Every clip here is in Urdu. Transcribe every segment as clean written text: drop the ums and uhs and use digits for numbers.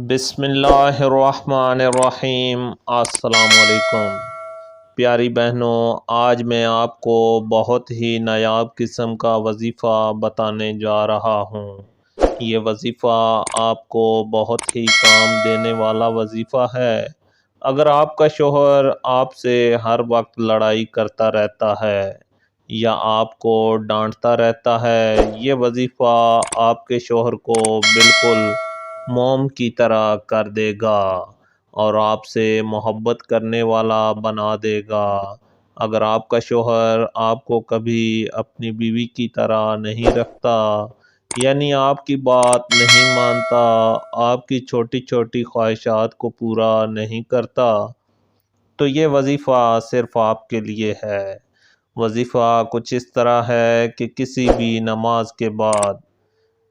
بسم اللہ الرحمن الرحیم۔ السلام علیکم پیاری بہنوں، آج میں آپ کو بہت ہی نایاب قسم کا وظیفہ بتانے جا رہا ہوں۔ یہ وظیفہ آپ کو بہت ہی کام دینے والا وظیفہ ہے۔ اگر آپ کا شوہر آپ سے ہر وقت لڑائی کرتا رہتا ہے یا آپ کو ڈانٹتا رہتا ہے، یہ وظیفہ آپ کے شوہر کو بالکل موم کی طرح کر دے گا اور آپ سے محبت کرنے والا بنا دے گا۔ اگر آپ کا شوہر آپ کو کبھی اپنی بیوی کی طرح نہیں رکھتا، یعنی آپ کی بات نہیں مانتا، آپ کی چھوٹی چھوٹی خواہشات کو پورا نہیں کرتا، تو یہ وظیفہ صرف آپ کے لیے ہے۔ وظیفہ کچھ اس طرح ہے کہ کسی بھی نماز کے بعد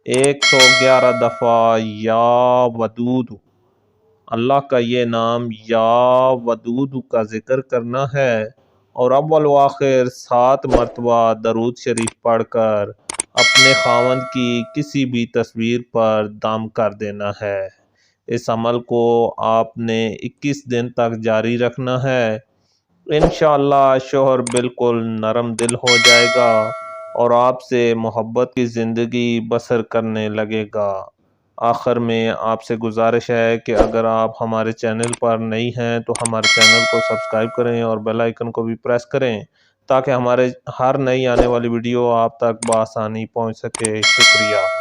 111 دفعہ یا ودود، اللہ کا یہ نام یا ودود کا ذکر کرنا ہے اور اول و آخر 7 مرتبہ درود شریف پڑھ کر اپنے خاوند کی کسی بھی تصویر پر دم کر دینا ہے۔ اس عمل کو آپ نے 21 دن تک جاری رکھنا ہے۔ انشاءاللہ شوہر بالکل نرم دل ہو جائے گا اور آپ سے محبت کی زندگی بسر کرنے لگے گا۔ آخر میں آپ سے گزارش ہے کہ اگر آپ ہمارے چینل پر نئی ہیں تو ہمارے چینل کو سبسکرائب کریں اور بیل آئیکن کو بھی پریس کریں تاکہ ہمارے ہر نئی آنے والی ویڈیو آپ تک بآسانی پہنچ سکے۔ شکریہ۔